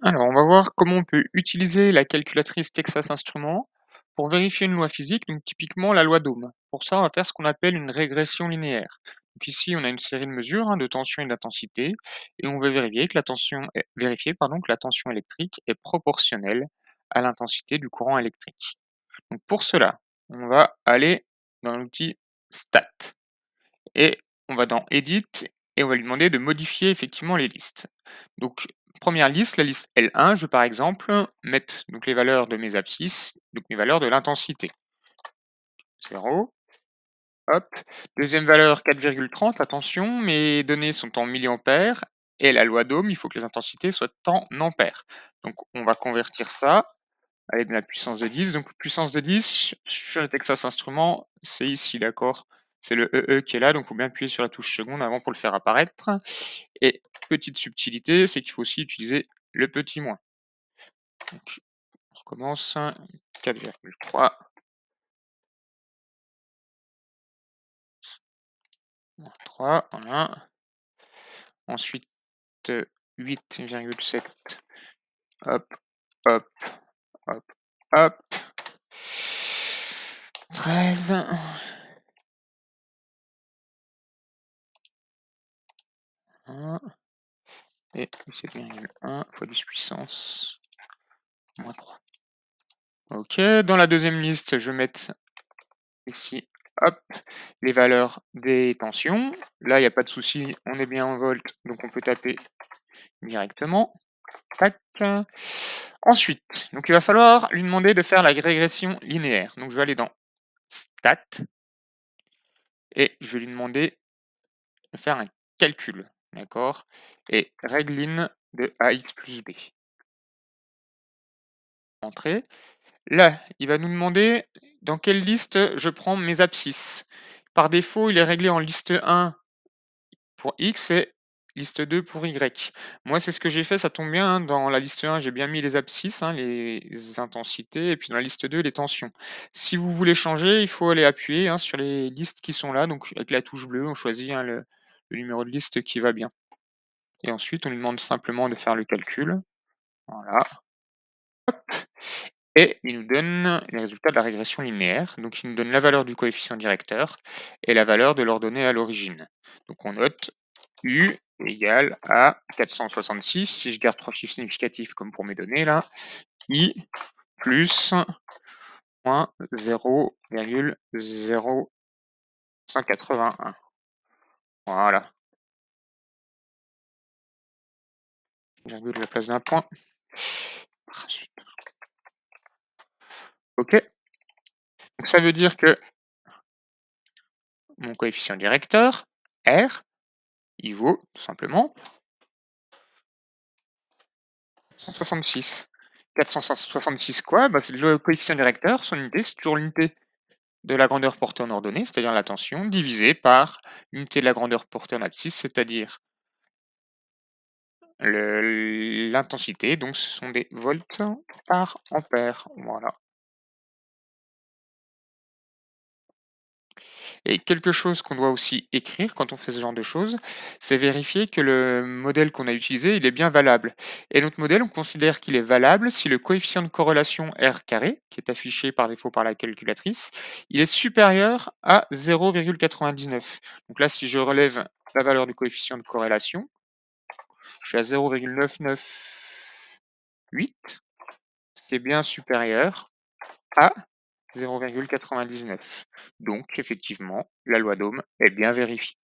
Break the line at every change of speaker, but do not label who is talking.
Alors, on va voir comment on peut utiliser la calculatrice Texas Instruments pour vérifier une loi physique, donc typiquement la loi d'Ohm. Pour ça, on va faire ce qu'on appelle une régression linéaire. Donc ici, on a une série de mesures de tension et d'intensité, et on veut vérifier que la tension électrique est proportionnelle à l'intensité du courant électrique. Donc pour cela, on va aller dans l'outil Stat et on va dans Edit et on va lui demander de modifier effectivement les listes. Donc, première liste, la liste L1, je vais par exemple mettre donc les valeurs de mes abscisses, donc mes valeurs de l'intensité. 0, hop. Deuxième valeur 4,30, attention, mes données sont en milliampères et la loi d'Ohm, il faut que les intensités soient en ampères. Donc on va convertir ça avec de la puissance de 10. Donc puissance de 10 sur le Texas Instruments, c'est ici, d'accord? C'est le EE qui est là, donc il faut bien appuyer sur la touche seconde avant pour le faire apparaître. Et petite subtilité, c'est qu'il faut aussi utiliser le petit moins. Donc, on recommence, 4,3, moins 3, voilà. Ensuite, 8,7, hop, hop, hop, hop. 13. Et 7,1 fois 10 puissance moins 3. Ok, dans la deuxième liste, je vais mettre ici, hop, les valeurs des tensions. Là, il n'y a pas de souci, on est bien en volts, donc on peut taper directement. Tac. Ensuite, donc il va falloir lui demander de faire la régression linéaire. Donc je vais aller dans Stat et je vais lui demander de faire un calcul, d'accord? Et règle de ax plus b. Entrée. Là, il va nous demander dans quelle liste je prends mes abscisses. Par défaut, il est réglé en liste 1 pour X et liste 2 pour Y. Moi, c'est ce que j'ai fait, ça tombe bien, hein, dans la liste 1, j'ai bien mis les abscisses, hein, les intensités, et puis dans la liste 2, les tensions. Si vous voulez changer, il faut aller appuyer, hein, sur les listes qui sont là, donc avec la touche bleue, on choisit, hein, le numéro de liste qui va bien. Et ensuite, on lui demande simplement de faire le calcul. Voilà. Et il nous donne les résultats de la régression linéaire. Donc il nous donne la valeur du coefficient directeur et la valeur de l'ordonnée à l'origine. Donc on note U égale à 466, si je garde 3 chiffres significatifs comme pour mes données là, I plus moins 0,0181. Voilà. Virgule à la place d'un point. Ok. Donc ça veut dire que mon coefficient directeur, R, il vaut tout simplement 166. 466 quoi? Bah, c'est le coefficient directeur, son unité, c'est toujours l'unité de la grandeur portée en ordonnée, c'est-à-dire la tension, divisée par l'unité de la grandeur portée en abscisse, c'est-à-dire l'intensité, donc ce sont des volts par ampère. Voilà. Et quelque chose qu'on doit aussi écrire quand on fait ce genre de choses, c'est vérifier que le modèle qu'on a utilisé, il est bien valable. Et notre modèle, on considère qu'il est valable si le coefficient de corrélation R carré, qui est affiché par défaut par la calculatrice, il est supérieur à 0,99. Donc là, si je relève la valeur du coefficient de corrélation, je suis à 0,998, ce qui est bien supérieur à 0,99. Donc, effectivement, la loi d'Ohm est bien vérifiée.